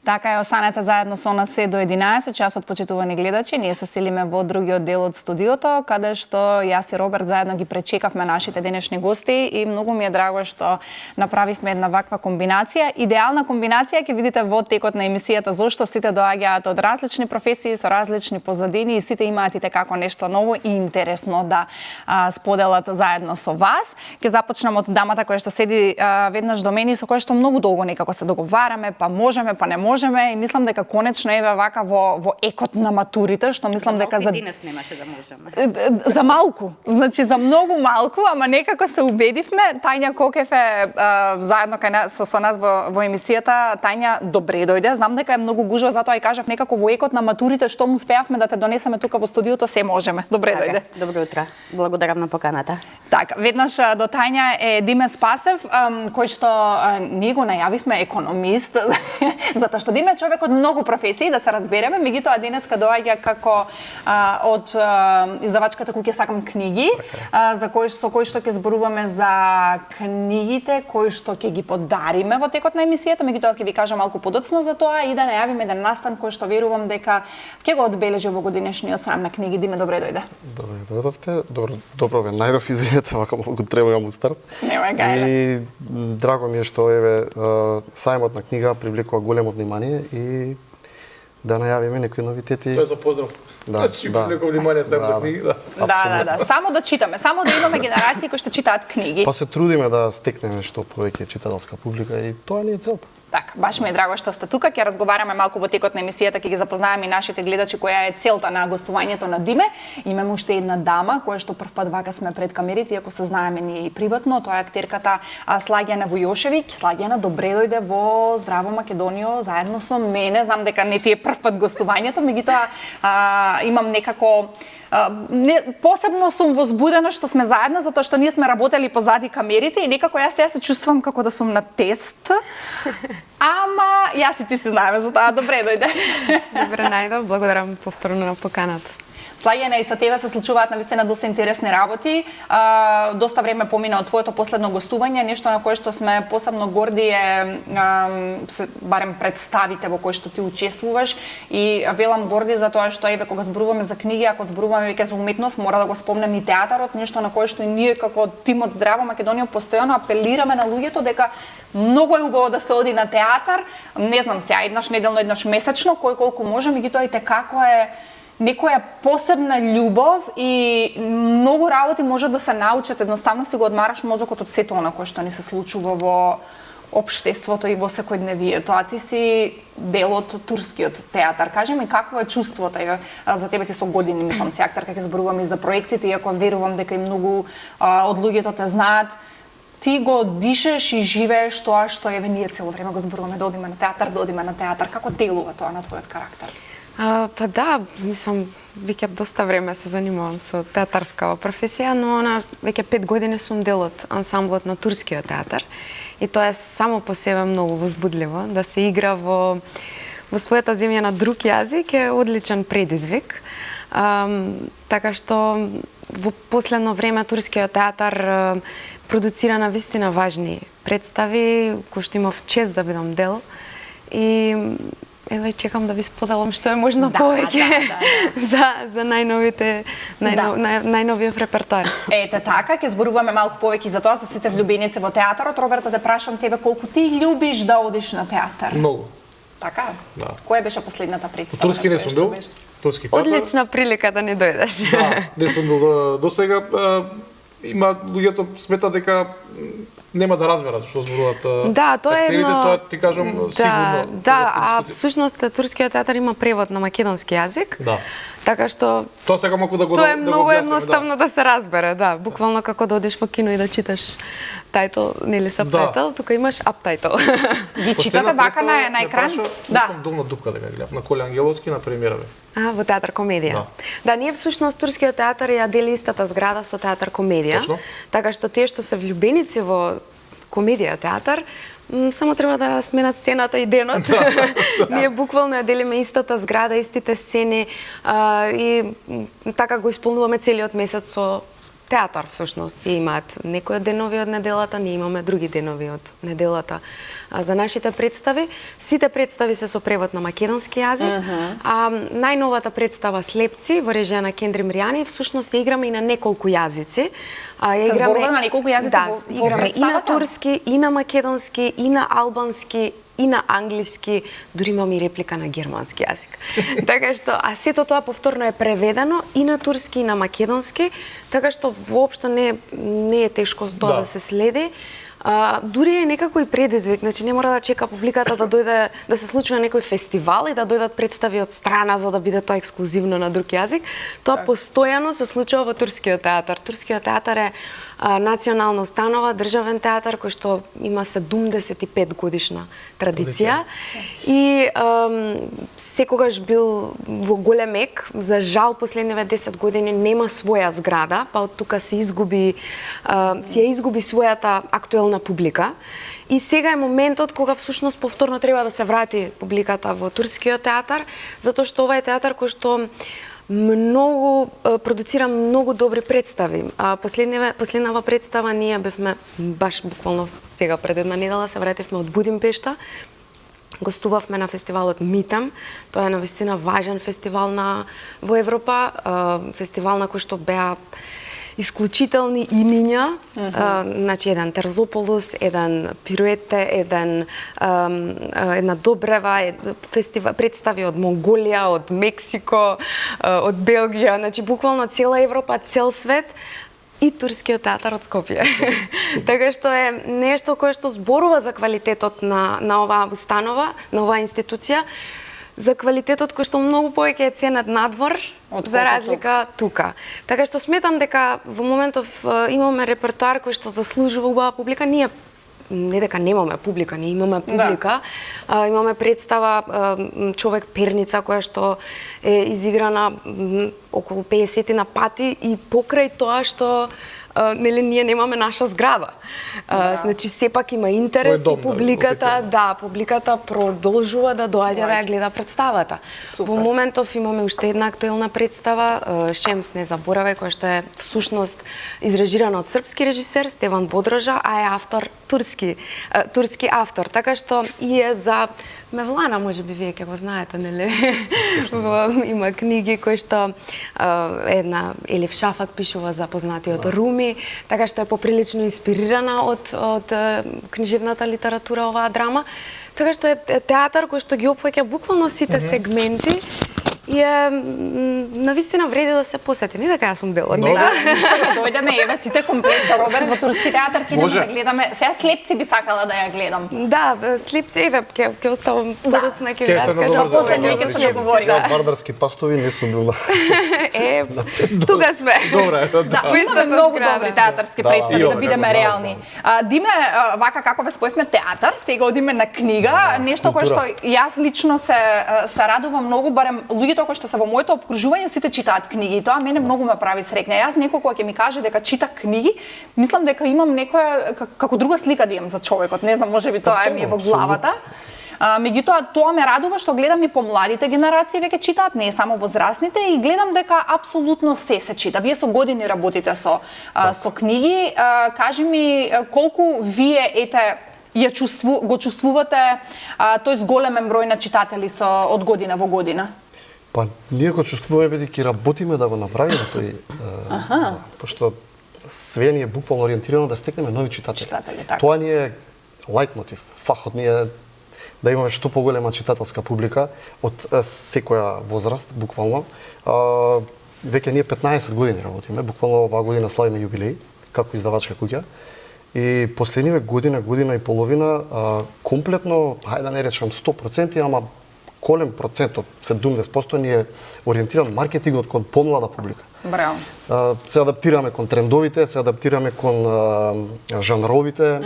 Така е, останете заедно со нас се до 11 часот, почитувани гледачи. Ние се селиме во другиот дел од студиото, каде што јас и Роберт заедно ги пречекавме нашите денешни гости и многу ми е драго што направивме една ваква комбинација. Идеална комбинација ќе видите во текот на емисијата, зошто сите доаѓаат од различни професии, со различни позадини и сите имаат и како нешто ново и интересно да споделат заедно со вас. Ќе започнам од дамата која што седи веднаш до мене, со која што многу долго некако се договараме, па можеме, па не можеме и мислам дека конечно еве вака во екот на матурите, што мислам дека за денес немаше да можеме. За малку, значи за многу малку, ама некако се убедивме. Тања Кокев е заедно со нас во емисијата. Тања, добре дојде. Знам дека е многу гужва, затоа и кажав некако во екот на матурите што му успеавме да те донесеме тука во студиото, се можеме. Добре дојде. Добро утро. Благодарам на поканата. Така, веднаш до Тања е Диме Спасев, кој што ние го најавивме економист, затоа што Диме е човек од многу професии, да се разбереме, меѓутоа денеска доаѓа како од издавачката куќа Сакам книги, со кој што ќе зборуваме за книгите кои што ќе ги подариме во текот на емисијата, меѓутоа ќе ви кажам малку подоцна за тоа и да најавиме еден настан кој што верувам дека ќе го одбележи во годинешниот срам на книги. Диме, добре дојде. Добре дојдовте. Добро ве најдов, извинете, вака малку требувам старт. Нема гајле. И драго ми е што еве сајмот на книга привлекува големо внимание и да најавиме некои новитети. Тоа е за поздрав. Значи, привлекува внимание сајмот на книги, да. Само да читаме, само да имаме генерации кои што читаат книги. Па се трудиме да стекнеме што повеќе читателска публика и тоа ни е целта. Така, баш ми е драго што сте тука. Ќе разговараме малку во текот на емисијата, ќе ги запознаеме и нашите гледачи која е целта на гостувањето на Диме. Имаме уште една дама која што прв пат вака сме пред камерите, иако се знаеме ние и приватно, тоа е актерката Слагјана Војошевиќ. Слагјана, добре дојде во Здраво Македонијо заедно со мене. Знам дека не ти е прв пат гостувањето, меѓутоа имам некако посебно сум возбудена што сме заедно, затоа што ние сме работели позади камерите и некако јас сега се чувствувам како да сум на тест. Ама јас и ти си знаеме за тоа. Добре дојде. Добре најдов, благодарам повторно на поканата. Слагјана, и со тебе се случуваат навистина доста интересни работи. Доста време помина од твоето последно гостување, нешто на кое што сме посебно горди е барем представите во кои што ти учествуваш и велам горди за тоа што еве кога зборуваме за книги, ако зборуваме веќе за уметност, мора да го спомнем и театарот, нешто на кое што и ние како тим од Здраво Македонија постојано апелираме на луѓето дека многу е убаво да се оди на театар, не знам сега еднаш неделно, еднаш месечно, кој колку може, меѓутоа и како е некоја посебна љубов и многу работи може да се научат, едноставно си го одмараш мозокот од сето она кое што ни се случува во општеството и во секојдневието. А ти си дел од турскиот театар. Кажи ми какво е чувството за тебе, ти со години, мислам си актерка, ќе зборувам и за проектите, иако верувам дека и многу од луѓето те знаат. Ти го дишеш и живееш тоа што еве ние цело време го зборуваме, да одиме на театар, Како делува тоа на твојот карактер? Па да, мислам, веќе доста време се занимавам со театарска професија, но веќе 5 години сум дел од ансамблот на турскиот театар. И тоа е само по себе многу возбудливо, да се игра во својата земја на друг јазик е одличен предизвик. Така што во последно време турскиот театар продуцира навистина важни представи, кои што имав чест да бидам дел. И едва чекам да ви споделам што е можно повеќе за најновиот репертоар. Ете така, ќе зборуваме малку повеќе за тоа, за сите влюбеници во театарот. Роберта, да прашам тебе колку ти љубиш да одиш на театар? Многу. Така? Да. Која беше последната представа? Турски не сум бил. Турски театар. Одлична прилика да не дојдеш. Да, не сум бил до сега. Има луѓето сметат дека нема да разберат што зборуваат. Да, тоа е актерите, тоа ти кажам сигурно. Да, а всушност турскиот театар има превод на македонски јазик. Да. Така што тоа сега малку да го тоа е многу едноставно да се разбере, да, буквално како да одиш во кино и да читаш тајтл, нели сабтајтл, тука имаш аптајтл. Ги читате вака на екран? Да. Долна дупка да ме гледав на Коле Ангеловски на премиера. Во театар комедија. Да, ние всушност турскиот театар ја дели истата зграда со театар комедија. Точно. Така што тие што се влюбеници во комедија театар, само треба да сменат сцената и денот. Ние буквално ја делиме истата зграда, истите сцени и така го исполнуваме целиот месец со театар всушност. И имаат некои денови од неделата, ние имаме други денови од неделата. за нашите представи. Сите представи се со превод на македонски јазик. Најновата представа Слепци во режија на Кендри Мријани всушност ја играме и на неколку јазици. Се зборува на неколку јазици во играме и на представата? турски, и на македонски, и на албански, и на англиски, дури имаме и реплика на германски јазик. Така што, а сето тоа повторно е преведено и на турски, и на македонски, така што воопшто не е тешко тоа да се следи. Дури е некако и предизвик, значи не мора да чека публиката да дојде да се случи на некој фестивал и да дојдат представи од страна за да биде тоа ексклузивно на друг јазик. Тоа постојано се случува во Турскиот театар. Турскиот театар е национална установа, државен театар кој што има 75 годишна традиција и секогаш бил во голем ек. За жал последниве 10 години нема своја зграда, па од тука се изгуби својата актуелна публика. И сега е моментот кога всушност повторно треба да се врати публиката во Турскиот театар, затоа што ова е театар кој што продуцира многу добри представи. Последнава представа ние бевме баш буквално сега пред една недела се вративме од Будимпешта. Гостувавме на фестивалот Митам. Тоа е навистина важен фестивал во Европа, фестивал на кој што беа исклучителни имиња, значи еден Терзополус, еден Пируете, една Добрева, представи од Монголија, од Мексико, од Белгија, значи буквално цела Европа, цел свет и Турскиот театар од Скопје. Така што е нешто кое што зборува за квалитетот на оваа установа, на оваа институција, за квалитетот кој што многу повеќе е ценет надвор, за разлика тука. Така што сметам дека во моментов имаме репертоар кој што заслужува убава публика. Ние не дека немаме публика, ние имаме публика. Имаме представа Човек перница која што е изиграна околу 50 пати и покрај тоа што нели ние немаме наша зграда. Значи сепак има интерес и публиката, публиката продолжува да доаѓа да ја гледа представата. Во моментов имаме уште една актуелна представа, Шемс не заборавај, која што е всушност изрежирана од српски режисер Стеван Бодража, а е автор турски автор. Така што и е за Мевлана, можеби вие ќе го знаете, нели? Има книги кои што една Елиф Шафак пишува за познатиот Руми, така што е поприлично инспирирана од книжевната литература оваа драма. Така што е театар кој што ги опфаќа буквално сите сегменти и навистина вреди да се посети. Не дека јас сум дел од него. Што дојдеме, еве сите комплет со Роберт во Турски театар, ќе да гледаме. Сега Слепци би сакала да ја гледам. Да, Слепци, еве ќе оставам подоцна ќе ви раскажам. Последно ќе се договориме. Вардарски пастови не сум бил. Тука сме. Добре, имаме многу добри театарски представи, да бидеме реални. Диме, вака како ве споевме театар, сега одиме на книга, нешто кое што јас лично се радувам многу, барем луѓето кои што се во моето опкружување сите читаат книги и тоа мене многу ме прави среќна. Јас некој кој ќе ми каже дека чита книги, мислам дека имам некоја како друга слика да имам за човекот. Не знам, можеби тоа ми е во главата. Меѓутоа, тоа ме радува што гледам и помладите генерации веќе читаат, не само возрастните, и гледам дека апсолутно се чита. Вие со години работите со книги. Кажи ми колку вие го чувствувате тој големен број на читатели од година во година? Па, ние го чувствуваме бидејќи работиме да го направиме тој, пошто све ни е буквално ориентирано да стекнеме нови читатели. Тоа ни е лајтмотив, фахот ни е да имаме што поголема читателска публика од секоја возраст, буквално. Веќе ние 15 години работиме, буквално оваа година славиме јубилеј како издавачка куќа. И последниве година и половина, комплетно, хајде да не речам 100%, ама голем процент од 70% ни е ориентиран маркетингот кон помлада публика. Браво. Се адаптираме кон трендовите, се адаптираме кон жанровите.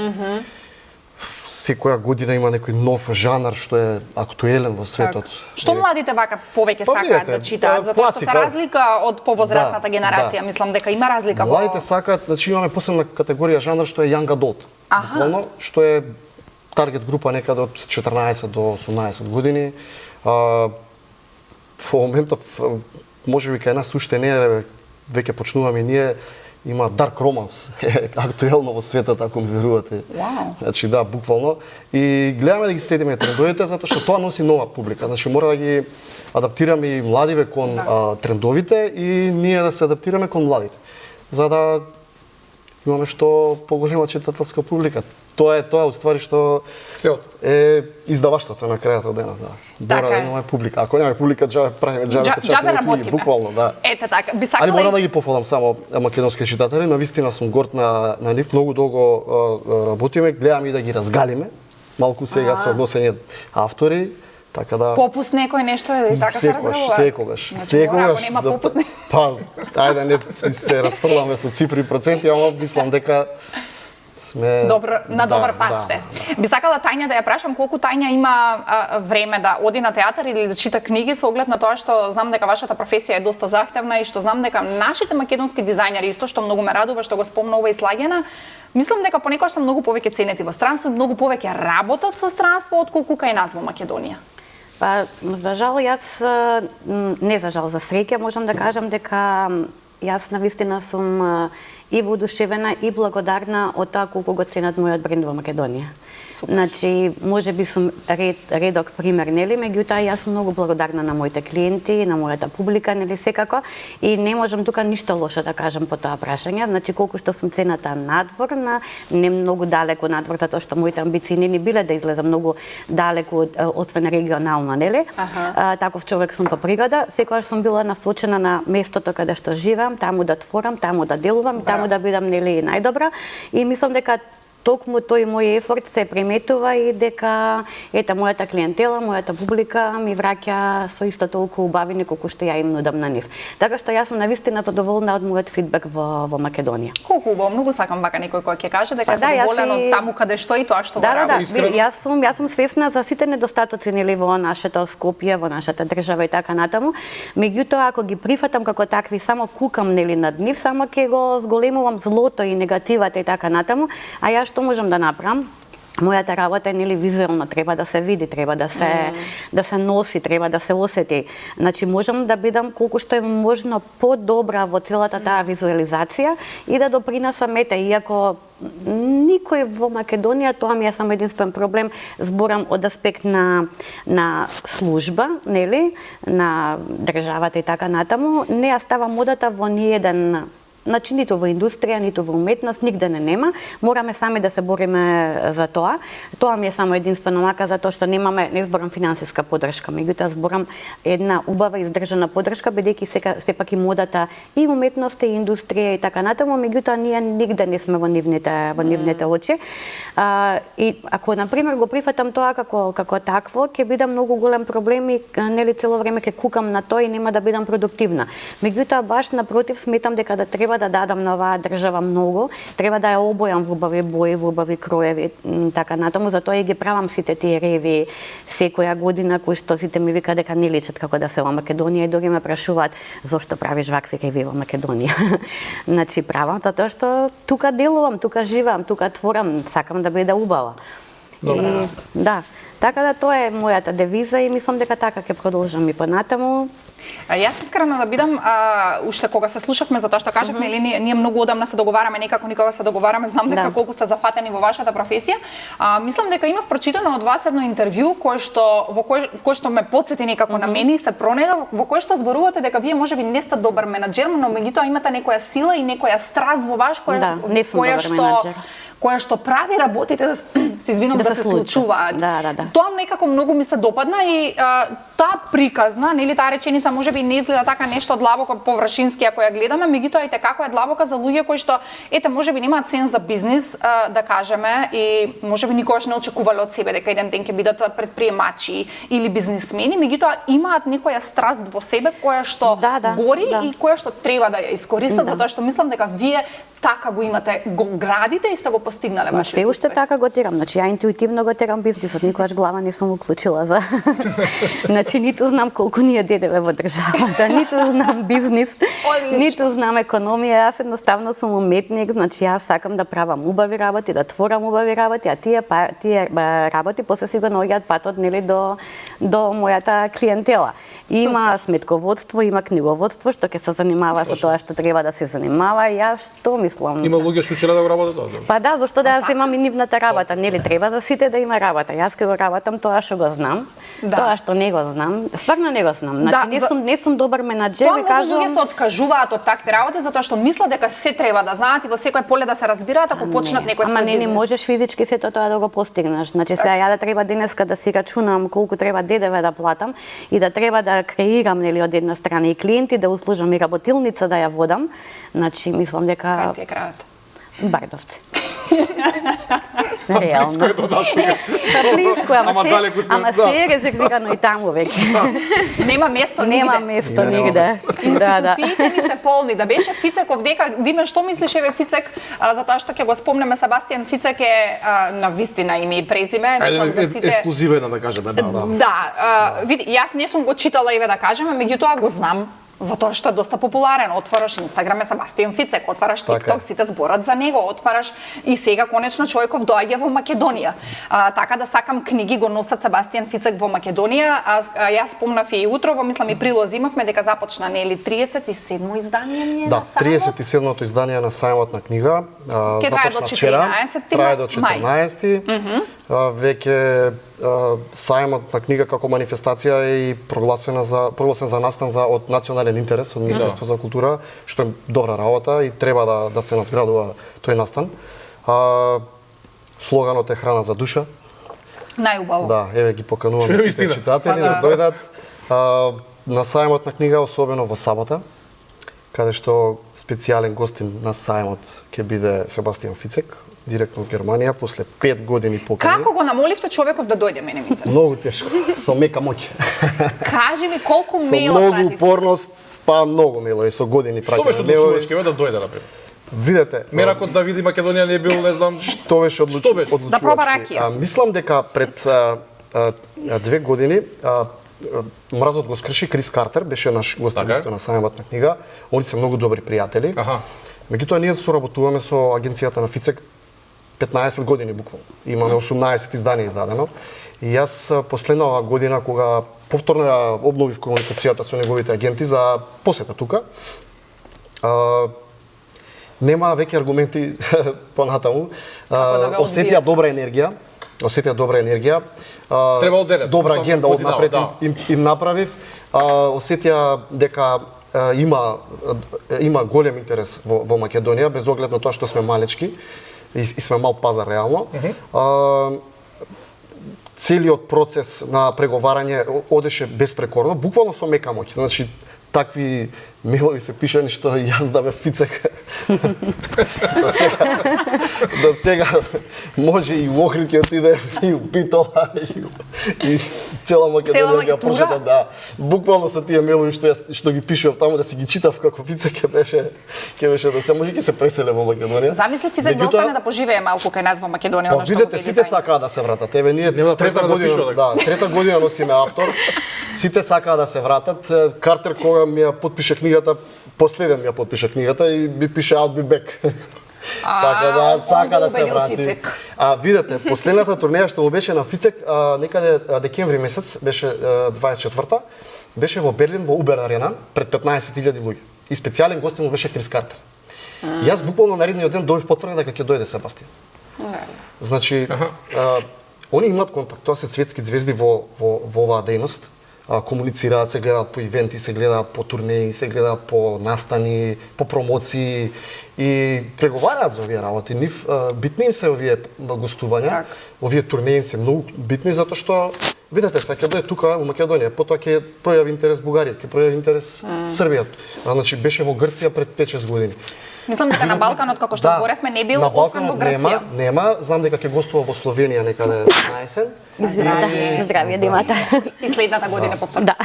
Секоја година има некој нов жанр што е актуелен во светот. Што младите вака повеќе сакаат да читаат, затоа што се разлика од повозрастната генерација, мислам дека има разлика во... Младите сакаат, значи имаме посебна категорија жанр што е young adult. Буквално, што е таргет група некаде од 14 до 18 години. Во моментов, можеби кај нас уште не е, веќе почнуваме ние, има дарк романс, актуелно во светот, ако ми верувате. Вау. Значи да, буквално. И гледаме да ги следиме трендовите, затоа што тоа носи нова публика. Значи мора да ги адаптираме и младиве кон трендовите и ние да се адаптираме кон младите. За да имаме што поголема читателска публика. Тоа е уствари што Целото. е издаваштвото на крајот од денот, да. Бора да имаме публика. Ако нямаме публика, џабе правиме џабе работиме. Буквално, да. Ете така, би Али сакала мора да ги пофалам само македонски читатели, навистина сум горд на нив, многу долго работиме, гледаме и да ги разгалиме, малку сега со односење автори, така да попуст некој нешто и така се разговара. Секогаш. Ако нема попуст. Па, ајде не се расфрламе со цифри и проценти, ама мислам дека сме на добар пат сте. Би сакала Тања да ја прашам колку Тања има време да оди на театар или да чита книги со оглед на тоа што знам дека вашата професија е доста захтевна и што знам дека нашите македонски дизајнери исто што многу ме радува што го спомнува и Слагена, мислам дека понекогаш се многу повеќе ценети во странство, многу повеќе работат со странство отколку кај нас во Македонија. Па, за жал, не за жал, за среќа можам да кажам дека јас навистина сум и воодушевена и благодарна од тоа колку го ценат мојот бренд во Македонија. Супер. Значи, може би сум редок пример, нели, меѓутоа јас сум многу благодарна на моите клиенти, на мојата публика, нели, секако, и не можам тука ништо лошо да кажам по тоа прашање, значи колку што сум цената надвор, не многу далеку надвор, затоа што моите амбиции не ни биле да излезам многу далеку освен регионално, нели? Таков човек сум по природа, секогаш сум била насочена на местото каде што живеам, таму да творам, таму да делувам, таму да бидам, нели, најдобра, и мислам дека токму тој мој ефорт се приметува и дека мојата клиентела, мојата публика ми враќа со исто толку убавини колку што ја им нудам на нив. Така што јас сум навистина задоволна од мојот фидбек во Македонија. Колку убаво, многу сакам вака некој кој ќе каже дека е задоволен од таму каде што и тоа што го работи. Јас сум свесна за сите недостатоци, нели, во нашето Скопје, во нашата држава и така натаму. Меѓутоа, ако ги прифатам како такви, само кукам, нели, над нив, само ќе го зголемувам злото и негативата и така натаму, а јас што можам да направам? Мојата работа е, нели, визуелно, треба да се види, треба да се носи, треба да се осети. Значи можам да бидам колку што е можно подобра во целата таа визуализација и да допринесам, иако никој во Македонија, тоа ми е само единствен проблем, зборам од аспект на служба, нели, на државата и така натаму, не ја става модата во ниеден. Значи, ниту во индустрија, ниту во уметност, нигде не нема. Мораме сами да се бориме за тоа. Тоа ми е само единствено мака, затоа што не зборам финансиска поддршка, меѓутоа зборам една убава издржана поддршка, бидејќи сепак и модата и уметност, и индустрија и така натаму, меѓутоа ние нигде не сме во нивните очи. И ако, например, го прифатам тоа како такво, ќе бидам многу голем проблем и, нели, цело време ќе кукам на тоа и нема да бидам продуктивна. Меѓутоа, баш напротив, сметам дека да треба да дадам на оваа држава многу, треба да ја обојам во убави бои, во убави кроеви, така натаму, затоа и ги правам сите тие реви секоја година, кои што сите ми вика дека не личат како да се во Македонија и дори ме прашуваат зошто правиш вакви реви во Македонија. Значи правам затоа што тука делувам, тука живеам, тука творам, сакам да биде убава. Да, така да тоа е мојата девиза и мислам дека така ќе продолжам и понатаму. Јас искрено да бидам, уште кога се слушавме за тоа што кажавме, или ние многу одамна се договараме, некако никога се договараме, знам дека колку сте зафатени во вашата професија. Мислам дека имав прочитано од вас едно интервју кој што ме потсети некако на мене и се пронеда, во кој што зборувате дека вие можеби не сте добар менаџер, но меѓутоа имате некоја сила и некоја страст во вас која што прави работите да се случуваат. Тоа некако многу ми се допадна и таа приказна, нели, таа реченица можеби не изгледа така нешто длабоко површински ако ја гледаме, меѓутоа и како е длабока за луѓе кои што можеби немаат сенс за бизнис, да кажеме, и можеби никогаш не очекувале од себе дека еден ден ќе бидат предприемачи или бизнисмени, меѓутоа имаат некоја страст во себе која што гори и која што треба да ја искористат, затоа што мислам дека вие така го имате, го градите и сте го постигнале вашиот Се уште успех? така го терам, значи ја интуитивно го терам бизнисот, никогаш глава не сум уклучила за значи ниту знам колку ние дедеве во државата, ниту знам бизнис, ниту знам економија, јас едноставно сум уметник, значи јас сакам да правам убави работи, да творам убави работи, а тие работи после си го наоѓаат патот нели до мојата клиентела. Има сметководство, има книговодство што ќе се занимава со тоа што треба да се занимава, јас што мислам? Има луѓе што учеле да го работат тоа. Па да, зашто да ја земам и нивната работа, нели треба за сите да има работа. Јас ќе го работам тоа што го знам, тоа што не го знам, стварно не го знам. Значи не сум добар менаџер, ви кажувам. Луѓе се откажуваат од такви работи затоа што мислат дека се треба да знаат и во секој поле да се разбираат ако почнат некој свој бизнес. Ама не можеш физички сето тоа да го постигнеш. Значи сега ја да треба денеска да си рачунам колку треба ДДВ да платам и да треба да креирам нели од една страна и клиенти да услужам и работилница да ја водам. Значи мислам дека Кај ти е крајот? Бардовци. Реално. Близко е до нас. Близко, ама се е резервирано и таму веќе. Нема место нигде. Нема место нигде. Институциите ми се полни. Да беше Фицеков дека Диме што мислиш еве Фицек за тоа што ќе го спомнеме Себастијан Фицек е на вистина име и презиме, мислам за сите. Ексклузивен да кажеме, да. Да, види, јас не сум го читала еве да кажеме, меѓутоа го знам. Затоа што е доста популарен. Отвараш Инстаграм е Себастијан Фицек, отвараш ТикТок, сите зборат за него, отвараш и сега конечно човеков доаѓа во Македонија. Така да сакам книги го носат Себастијан Фицек во Македонија. Јас спомнав и утрово, мислам и прилози имавме дека започна нели 37-мо издание ми е да, на сајмот. 37-то издание на сајмот на книга. Ке трае до 14 трае до 14. Веќе сајмот на книга како манифестација е прогласен за настан од национален интерес од Министерство за култура, што е добра работа и треба да се надградува тој настан. Слоганот е храна за душа. Најубаво. Да, еве ги поканувам сите читатели да дојдат на сајмот на книга, особено во сабота, каде што специјален гостин на сајмот ќе биде Себастијан Фицек, директно од Германија, после 5 години покани. Како го намоливте човеков да дојде, мене ми интересува? Многу тешко, со мека моќ. Кажи ми колку Со мејла многу пратите? упорност, па многу мејлови, со години праќаме. Што беше одлучувачки да дојде, например? Видете, Меракот да види Македонија не бил, не знам, што беше одлучувачки? Да проба ракија. Мислам дека пред 2 години мразот го скрши Крис Картер, беше наш гостин на сајмот на книга. Они се многу добри пријатели. Меѓутоа ние соработуваме со агенцијата на Фицек 15 години буквално. Имаме 18 изданија издадено. И јас последнава година кога повторно ја обновив комуникацијата со неговите агенти за посета тука, нема веќе аргументи понатаму. Осетија добра енергија. Требало денес. Добра агенда однапред им направив. Осетија дека има голем интерес во Македонија, без оглед на тоа што сме малечки и сме мал пазар реално. Целиот процес на преговарање одеше безпрекорно, буквално со мека моќ. Значи, такви мејлови се пишани што јас да бе Фицек. До сега може и во Охрид ќе отиде, и у Битола, и цела Македонија ќе прочета, да. Буквално со тие мејлови што ги пишував таму, да си ги читав како Фицек ќе беше да се може ќе се преселе во Македонија. Замисли Фицек да остане да поживее малку кај нас во Македонија, она што видите, сите сакаат да се вратат. Еве ние трета година носиме автор. Сите сакаат да се вратат. Картер кога ми ја потпише книгата, последен ми ја потпише книгата и ми пише I'll be back. Така да сака да се врати. Видете, последната турнеја што го беше на Фицек, некаде декември месец, беше 24-та, беше во Берлин во Убер арена пред 15.000 луѓе. И специјален гостин му беше Крис Картер. Јас буквално наредниот ден добив потврда дека ќе дојде Себастијан. Значи, они имаат контакт, тоа се светски звезди во оваа дејност. Комуницираат, се гледаат по ивенти, се гледаат по турнеи, се гледаат по настани, по промоции и преговараат за овие работи. Битни им се овие гостувања, овие турнеи им се многу битни затоа што видете, сега ќе дойде тука во Македонија, потоа ќе пројави интерес Бугарија, ќе пројави интерес Србија. Значи беше во Грција пред 5-6 години. Мислам дека на Балканот, како што зборевме, не бил освен во Грција. Нема, знам дека ќе гостува во Словенија некаде на есен. Здравје да имате. И следната година повторно. Да.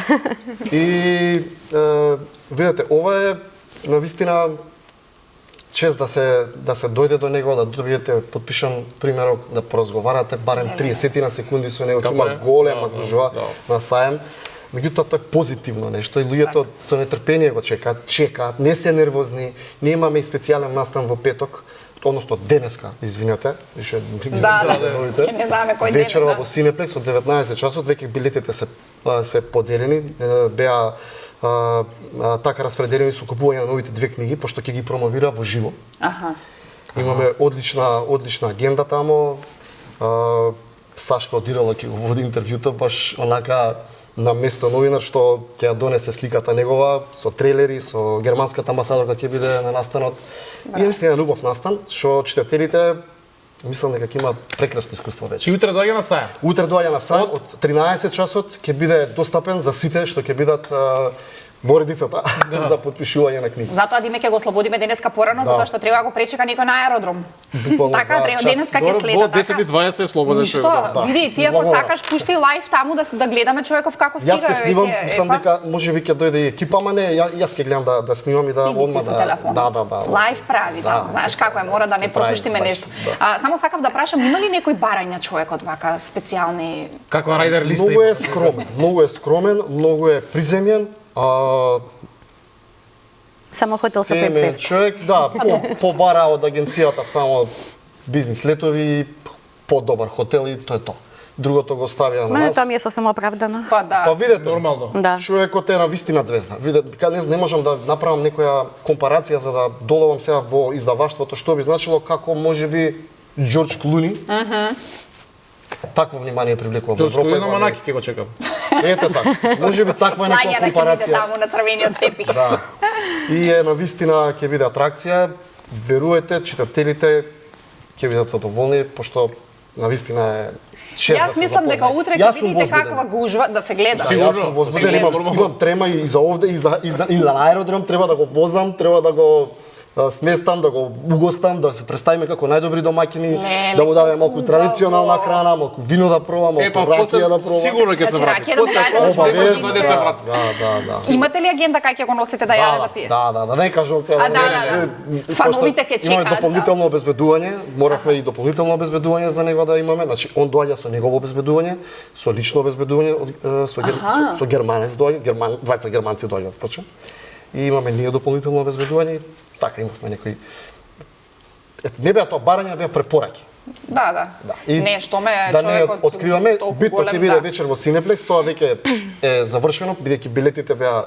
И видете, ова е навистина чест да се дојде до него, да добиете подпишан примерок, да поразговарате барем 30 на секунди со него, има голема гужва на саем. Меѓутоа тоа е позитивно нешто и луѓето со нетрпение го чекаат, не се нервозни, не имаме и специјален настан во петок, односно денеска, извинете, више не знаеме кој ден. Вечерва во Синеплекс од 19 часот веќе билетите се поделени, беа така распределени со купување на новите две книги, пошто ќе ги промовира во живо. Имаме одлична агенда тамо. Сашка Одирала ќе го води интервјуто, баш онака на место новинар што ќе ја донесе сликата негова со трейлери, со германската амбасадорка ќе биде на настанот. И мислам љубов настан, што читателите мислам дека ќе има прекрасно искуство вече. И утре доаѓа на саем. Утре доаѓа на саем од 13 часот ќе биде достапен за сите што ќе бидат во редицата за подпишување на книги. Затоа Диме ќе го слободиме денеска порано, затоа што треба да го пречека некој на аеродром. Така треба денеска ќе следа. Во 10:20 слободен што. Види, ти ако сакаш пушти лајв таму да гледаме човеков како стига. Јас ќе снимам, мислам дека можеби ќе дојде и екипа, ама не, јас ќе гледам да снимам и да одма да. Лајв прави, знаеш како е, мора да не пропуштиме нешто. Само сакав да прашам, има ли некои барања човекот вака специјални? Каква рајдер листа? Многу е скромен, многу е приземјен. Само хотел со 5 звезди. Човек, побара од агенцијата само бизнис летови, подобар хотел и тоа е тоа. Другото го ставија на нас. Тоа ми е сосем оправдано. Па видете, нормално. Човекот е на вистина звезда. Видете, не можам да направам некоја компарација за да доловам сега во издаваштвото, што би значило како можеби Џорџ Клуни. Такво внимание привлекува во Европа. Џорџ Клуни на Манаки ќе го чекам. Ете така. Можеби таква некоја компарација. Таму на црвениот тепих. Да. И е на вистина ќе биде атракција. Верувате, читателите ќе бидат задоволни, пошто на вистина е чест. Јас мислам дека утре ќе видите каква гужва да се гледа. Јас сум возбуден, имам трема и за овде и за аеродром, треба да го возам, треба да го сместам, да го угостам, да се представиме како најдобри домаќини, да му дадеме малку традиционална храна, малку вино да пробам, малку ракија да пробам. Сигурно ќе се врати. Да. Имате ли агенда кај ќе го носите да јаде да пие? Да, не кажувам сега. Фановите ќе чекаат. Имаме дополнително обезбедување, моравме и дополнително обезбедување за него да имаме, значи он доаѓа со негово обезбедување, со лично обезбедување со германец доаѓа, двајца германци доаѓаат впрочем. И имаме ние дополнително обезбедување. Така имавме некои. Не беа тоа барања, беа препораки. Да. Не, што ме да човекот не откриваме, битно ќе биде вечер во Синеплекс, тоа веќе е завршено, бидејќи билетите беа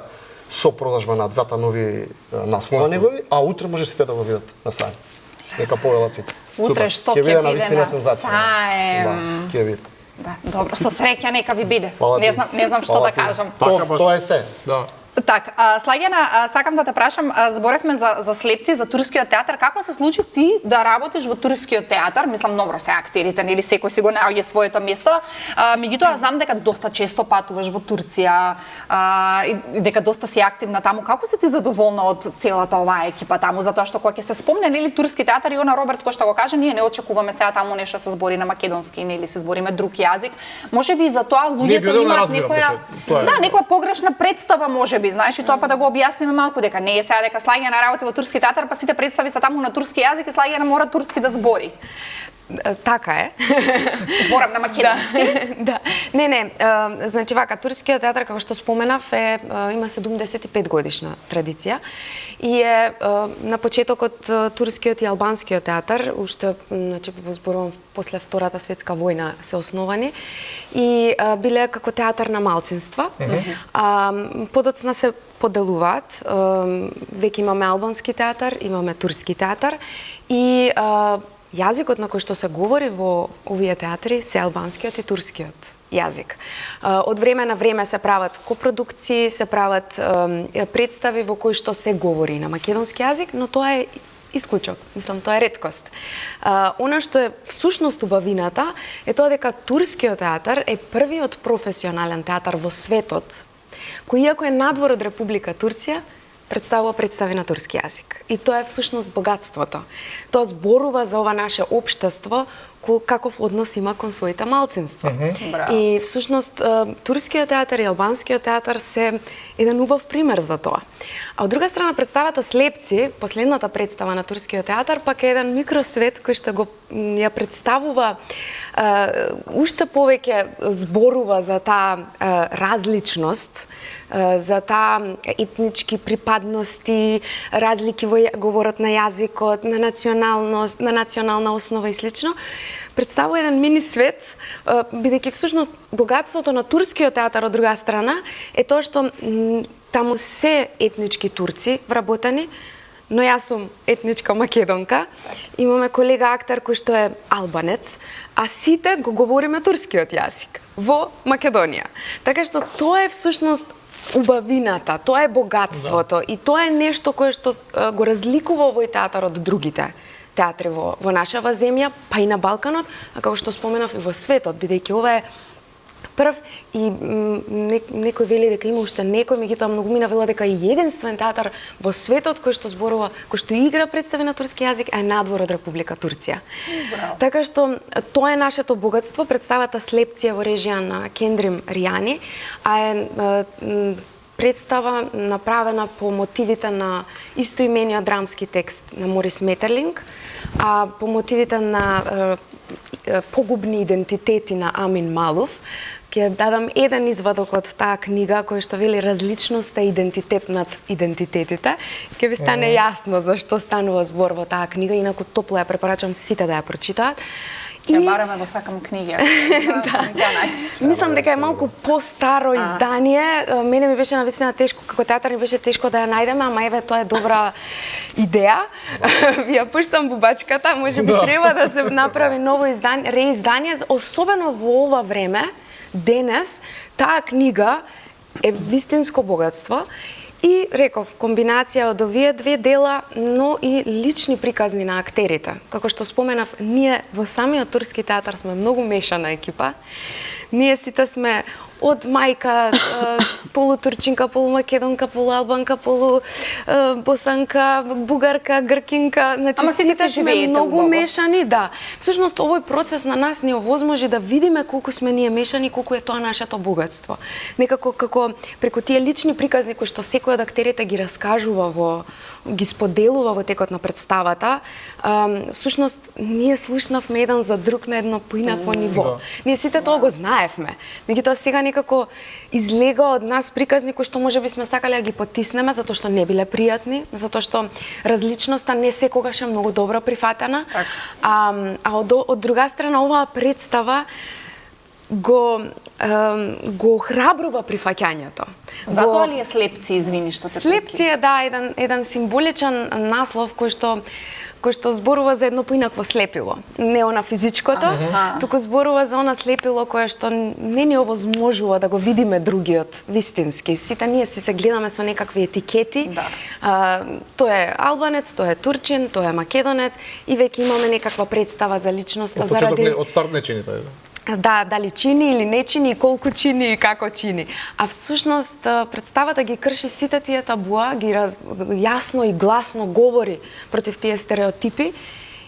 со продажба на двата нови наслова негови, а утре може сите да го видат на саем. Нека повелат сите. Утре што ќе биде на саем? Ќе биде. Да, добро, со среќа нека ви биде. Не знам што да кажам. Тоа е се. Да. Так, Слагјана, сакам да те прашам, зборевме за слепци, за турскиот театар, како се случи ти да работиш во турскиот театар? Мислам, добро се актерите, нели секој си го наоѓа своето место. Меѓутоа знам дека доста често патуваш во Турција и дека доста си активна таму. Како си ти задоволна од целата оваа екипа таму, затоа што кога ќе се спомне нели турски театар и она Роберт кој што го каже, ние не очекуваме сега таму нешто се збори на македонски, нели се збориме друг јазик. Можеби и за тоа луѓето имаат некоја погрешна представа можеби. Знаеш, и тоа па да го објасниме малку дека не е сега дека Слагјана работи во турски театар, па сите представи се таму на турски јазик и Слагјана мора турски да збори. Така е. Зборам на македонски. Да. Не, значи вака турскиот театар како што споменав има 75 годишна традиција и е на почетокот турскиот и албанскиот театар, уште значи зборувам после Втората светска војна се основани и биле како театар на малцинства. Подоцна се поделуваат. Веќе имаме албански театар, имаме турски театар и јазикот на кој што се говори во овие театри се албанскиот и турскиот јазик. Од време на време се прават копродукции, се прават представи во кои што се говори на македонски јазик, но тоа е исклучок, мислам, тоа е реткост. Она што е всушност убавината е тоа дека турскиот театар е првиот професионален театар во светот кој иако е надвор од Република Турција, представува представи на турски јазик. И тоа е всушност богатството. Тоа зборува за ова наше општество каков однос има кон своите малцинства. И всушност турскиот театар и албанскиот театар се еден убав пример за тоа. А од друга страна представата Слепци, последната представа на турскиот театар, пак е еден микросвет кој што го ја представува уште повеќе зборува за таа различност, за таа етнички припадности, разлики во говорот на јазикот, на националност, на национална основа и слично. Представува еден мини свет, бидејќи всушност богатството на турскиот театар од друга страна е тоа што таму се етнички турци вработени, но јас сум етничка македонка. Имаме колега актер кој што е албанец, а сите го говориме турскиот јазик во Македонија. Така што тоа е всушност убавината, тоа е богатството и тоа е нешто кое што го разликува овој театар од другите театри во нашава земја, па и на Балканот, а како што споменав и во светот, бидејќи ова е прв и некој вели дека има уште некој, меѓутоа многумина велат дека е единствен театар во светот кој што зборува, кој што игра представи на турски јазик, а е надвор од Република Турција. Така што тоа е нашето богатство, представата Слепци во режија на Кендрим Ријани, а е представа направена по мотивите на истоимениот драмски текст на Морис Метерлинг, а по мотивите на погубни идентитети на Амин Малов. Ќе дадам еден извадок од таа книга која што вели различноста и идентитет над идентитетите. Ќе ви стане јасно зашто станува збор во таа книга, инаку топло ја препорачувам сите да ја прочитаат. Ја бараме го сакам книги. Мислам дека е малку постаро издание. Мене ми беше навистина тешко, како театар ми беше тешко да ја најдеме, ама еве тоа е добра идеја. Ви ја пуштам бубачката, може би треба да се направи ново издание, реиздание, особено во ова време, денес, таа книга е вистинско богатство. И, реков, комбинација од овие две дела, но и лични приказни на актерите. Како што споменав, ние во самиот турски театар сме многу мешана екипа. Ние сите сме од мајка, полутурчинка, полумакедонка, полуалбанка, полубосанка, бугарка, гркинка, значи сите сме многу мешани, да. Всушност овој процес на нас ни овозможи да видиме колку сме ние мешани, колку е тоа нашето богатство. Некако како преку тие лични приказни кои што секој од актерите ги раскажува ги споделува во текот на представата, всушност ние слушнавме еден за друг на едно поинакво ниво. Ние сите тоа го знаевме. Меѓутоа сега некако излега од нас приказни кои што можеби сме сакале да ги потиснеме затоа што не биле пријатни, затоа што различноста не секогаш е многу добро прифатена. А од друга страна оваа представа го охрабрува прифаќањето. Затоа ли е Слепци, извини што те Слепци е еден символичен наслов кој што зборува за едно поинакво слепило. Не она физичкото, туку зборува за она слепило кое што не ни овозможува да го видиме другиот вистински. Сите ние се гледаме со некакви етикети. Тој е албанец, тој е турчин, тој е македонец и веќе имаме некаква представа за личноста заради од старт не чини тоа. Да, дали чини или не чини, колку чини и како чини. А всушност представата ги крши сите тие табуа, ги јасно и гласно говори против тие стереотипи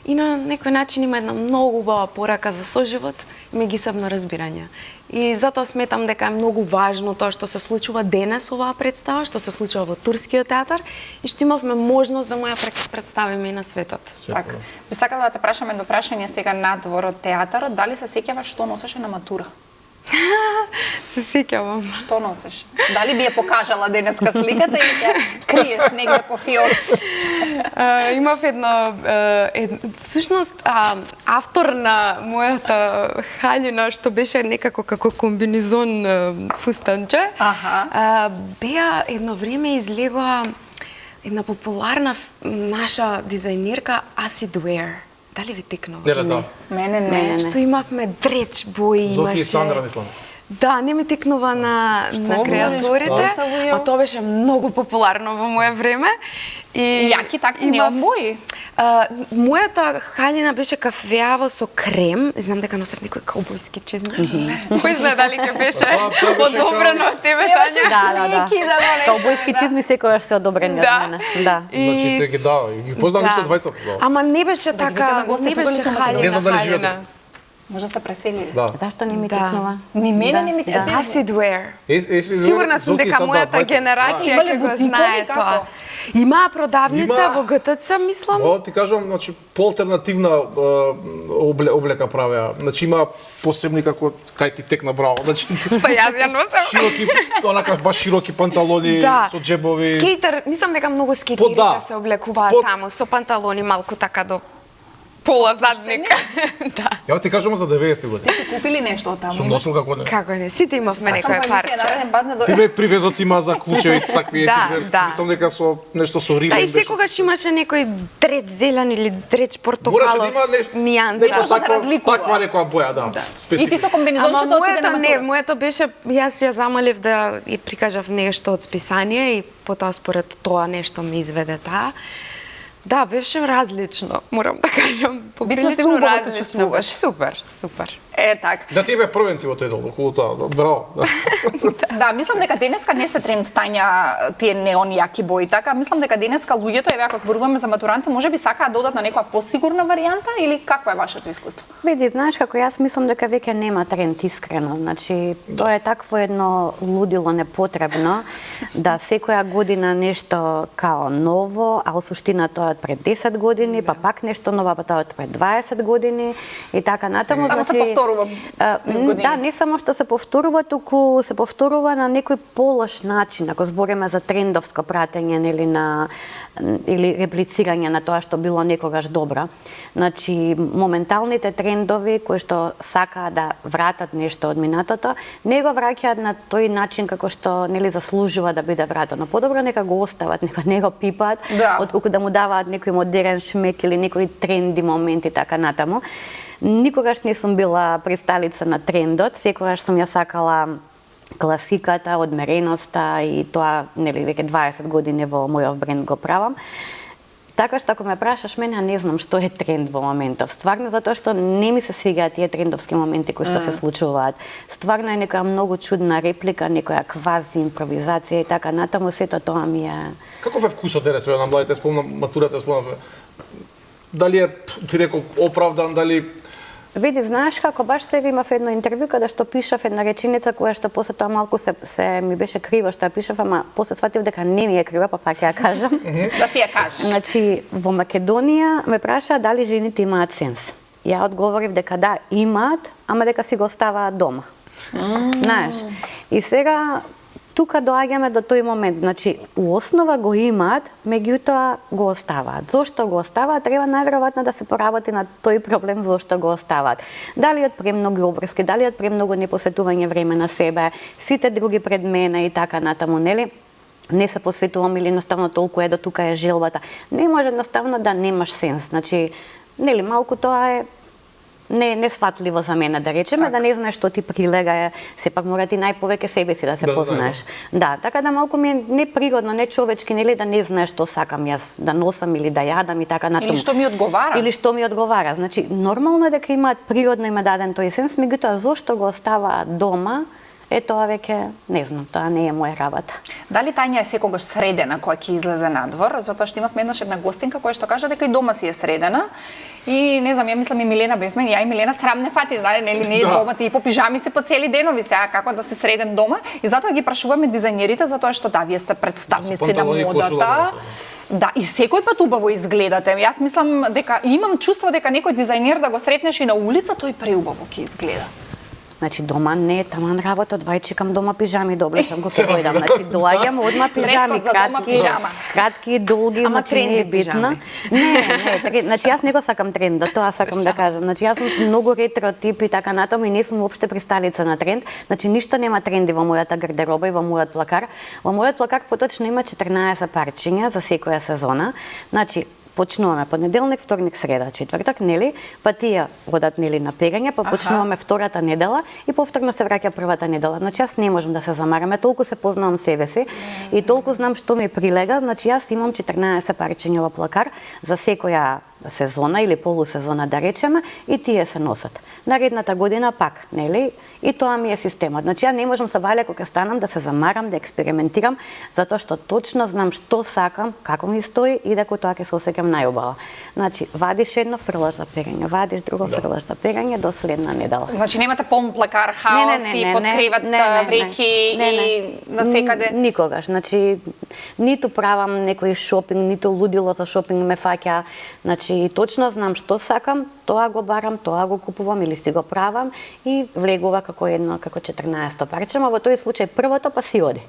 и на некој начин има една многу убава порака за соживот и меѓусебно разбирање. И затоа сметам дека е многу важно тоа што се случува денес оваа представа, што се случува во турскиот театар и што имавме можност да му ја представиме и на светот. Така. Би сакала да те прашаме до прашање сега надвор од театарот, дали се сеќаваш што носеше на матура? Се сеќавам. Што носиш? Дали би ја покажала денеска сликата или ќе криеш негде по фиор? Имав всушност автор на мојата хаљина што беше некако како комбинизон фустанче. Беа едно време излегоа една популарна наша дизајнерка Acid Wear. Дали ви текнува? Да. Мене не. Што имавме дреч бои, имаше. Зоки и Сандра, мислам. Да, не ми текнува на креаторите, а тоа беше многу популарно во моје време. И јаки такви необои. Мојата хаљина беше кафеаво со крем, знам дека носев некои каубојски чизми. Кој знае дали ќе беше одобрено од тебе, Тања? Да. Каубојски чизми секогаш се одобрени од мене. Да. Значи те ги дава, ги познам исто двајцата. Ама не беше така, не беше хаљина. Не знам дали живеат. Може да се пресели. Да. Зашто не ми Да. текнува? Ни мене не ми Да. Acid wear. Сигурна сум Зоки дека сад, да, мојата 20. генерација Имале ќе го бутикови, знае како? тоа. Има продавница Има. во ГТЦ, мислам. О, ти кажувам, значи поалтернативна облека правеа. Значи има посебни како кај ти текна браво. Значи Па јас ја носам. широки, онака баш широки панталони со џебови. Скейтер, мислам дека многу скейтери да. се облекуваат таму со панталони малку така до пола задник. Да. Ја ти кажувам за 90-ти години. Си купили нешто од таму? Сум носил како не. Како не, сите имавме некое парче. Тиве привезоци има за клучеви такви Да. мислам дека со нешто со рибен. Да, и секогаш имаше некој дреч зелен или дреч портокалов. Мораше да има нешто нијанса. Нешто што се разликува. Таква некоја боја, да. И ти со комбинезончето Ама отиде на моето не, матура. моето беше, јас ја замалив да и прикажав нешто од списание и потоа според тоа нешто ми изведе таа. Да, беше различно, морам да кажам, ти поприлично убаво се различно. чувствуваш. Супер, супер. Так. Да ти бе првенци во тој дел, околу тоа. Браво. Да. Да, мислам дека денеска не се тренд стања тие неон јаки бои, така мислам дека денеска луѓето, еве ако зборуваме за матуранти, можеби сакаат да одат на некоја посигурна варијанта или какво е вашето искуство? Види, знаеш како јас мислам дека веќе нема тренд искрено. Значи, тоа е такво едно лудило непотребно да секоја година нешто као ново, а во суштина тоа од пред 10 години, па пак нешто ново, па тоа од пред 20 години и така натаму. Само се повторува низ годините. Да, не само што се повторува, туку се повторува на некој полош начин, ако збориме за трендовско пратење или реплицирање на тоа што било некогаш добро. Значи, моменталните трендови кои што сакаат да вратат нешто од минатото, не го враќаат на тој начин како што нели заслужува да биде вратено. Подобро нека го остават, нека не го пипаат, отколку да му даваат некој модерен шмек или некои тренди моменти така натаму. Никогаш не сум била присталица на трендот, секогаш сум ја сакала класиката, одмереноста и тоа, нели, веќе 20 години во мојов бренд го правам. Така што ако ме прашаш мене, не знам што е тренд во моментов. Стварно затоа што не ми се свигаат тие трендовски моменти кои што се случуваат. Стварно е некоја многу чудна реплика, некоја квази импровизација и така натаму, сето тоа ми е. Каков е вкусот денес на младите, спомнам матурата, спомнам. Дали е, ти рекол, оправдан, дали Види, знаеш како баш сега имав едно интервју каде што пишав една реченица која што после тоа малку се ми беше криво што ја пишав, ама после сватив дека не ми е крива, па пак ја кажам. Да си ја кажеш. Значи, во Македонија ме праша дали жените имаат сенс. Ја одговорив дека да, имаат, ама дека си го оставаат дома. Знаеш? И сега тука доаѓаме до тој момент, значи, у основа го имаат, меѓутоа го оставаат. Зошто го оставаат? Треба најверојатно да се поработи на тој проблем зошто го оставаат. Дали од премногу обврски, дали од премногу непосветување време на себе, сите други пред мене и така натаму, нели? Не се посветувам или едноставно толку е до тука е желбата. Не може едноставно да немаш сенс. Значи, нели, малку тоа е несватливо за мене да речеме, да не знаеш што ти прилега, сепак мора ти најповеќе себе си да се познаеш. Да, така да малку ми е неприродно, не човечки, нели да не знаеш што сакам јас да носам или да јадам и така натаму. Или што ми одговара. Или што ми одговара. Значи, нормално е дека имаат природно има даден тој сенс, меѓутоа зошто го оставаат дома, тоа веќе не знам, тоа не е моја работа. Дали Тања е секогаш средена кога ќе излезе надвор, затоа што имавме еднаш една гостинка која што кажа дека и дома си е средена. И не знам, ја мислам и Милена бевме, ја и Милена срам не фати, нели не е дома, ти и по пижами си по цели денови сега, како да се среден дома. И затоа ги прашуваме дизајнерите затоа што да, вие сте представници на модата. Да, и секој пат убаво изгледате. Јас мислам дека имам чувство дека некој дизајнер да го сретнеш и на улица, тој преубаво ќе изгледа. Значи кај не е таман работа, одвај чекам дома пижами да облечам кога дојдам. Значи доаѓам одма пижами, кратки, долги, значи не е битно. Не, значи јас не го сакам трендот, тоа сакам да кажам. Значи јас сум многу ретро тип и така натаму и не сум уопште присталица на тренд. Значи ништо нема тренди во мојата гардероба и во мојот плакар. Во мојот плакар поточно има 14 парчиња за секоја сезона. Значи почнуваме понеделник, вторник, среда, четврток, нели? Па тие одат нели на пегање, па почнуваме втората недела и повторно се враќа првата недела. Значи јас не можам да се замараме, толку се познавам себе си и толку знам што ми прилега. Значи јас имам 14 парчиња во плакар за секоја сезона или полусезона да речеме и тие се носат. Наредната година пак, нели? И тоа ми е системот. Значи ја не можам се валја кога станам да се замарам, да експериментирам, затоа што точно знам што сакам, како ми стои и дека тоа ќе се осеќам најубаво. Значи, вадиш едно, фрлаш за перење, вадиш друго, фрлаш за перење до следна недела. Значи немате полн плакар, хаос и под креват вреки и насекаде? Никогаш. Значи, ниту правам некој шопинг, ниту лудило за шопинг ме фаќа. Значи, точно знам што сакам, тоа го барам, тоа го купувам или си го правам и влегува како 14 парче, но во тој случај првото па си оди.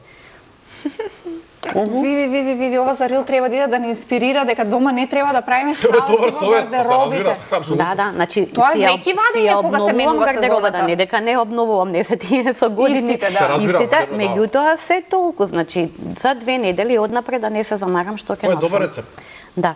Види, ова за рил треба да ни инспирира дека дома не треба да правиме хаос во гардеробите. Да, значи тоа е вреки вадење кога се менува сезоната. Не дека не обновувам, не се тие со години. Истите, меѓутоа се толку, значи за 2 недели однапред да не се замарам што ќе носам. Тоа е добар рецепт. Да.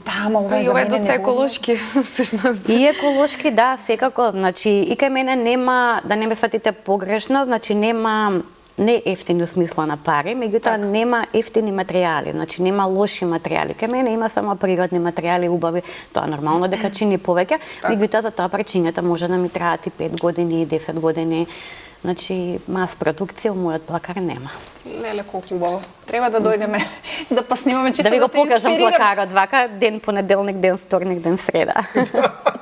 Да, ама ова е доста еколошки, всушност. И еколошки, да, секако. Значи, и кај мене нема, да не ме сватите погрешно, значи нема не ефтини у смисла на пари, меѓутоа нема ефтини материјали, значи нема лоши материјали. Кај мене има само природни материјали, убави, тоа нормално дека чини повеќе, меѓутоа за тоа причињата може да ми траат и 5 години, и 10 години. Значи, мас продукција, мојот плакар нема. Леле, колку убаво. Треба да дојдеме да па снимаме чисто да ви го се покажам инспирирам. плакарот вака, ден понеделник, ден вторник, ден среда.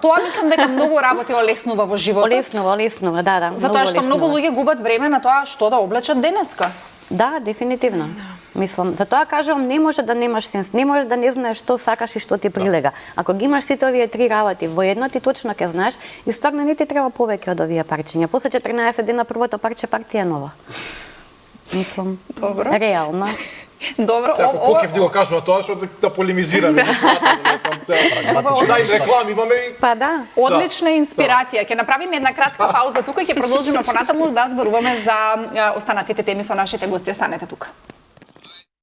Тоа мислам дека многу работи олеснува во животот. Олеснува, да. Затоа што многу луѓе губат време на тоа што да облечат денеска. Да, дефинитивно. Мислам, затоа кажувам, не може да немаш сенс, не може да не знаеш што сакаш и што ти прилега. Ако ги имаш сите овие 3 работи во едно, ти точно ќе знаеш и стварно не ти треба повеќе од овие парчиња. После 14 дена првото парче пак ти е нова. Мислам, добро. Реално. Добро, Покев ти го кажува тоа што да полемизираме. Не сам цел прагматичен. Дај реклами имаме и... Па да. Одлична инспирација. Ќе направиме една кратка пауза тука и ќе продолжиме понатаму да зборуваме за останатите теми со нашите гости. Останете тука.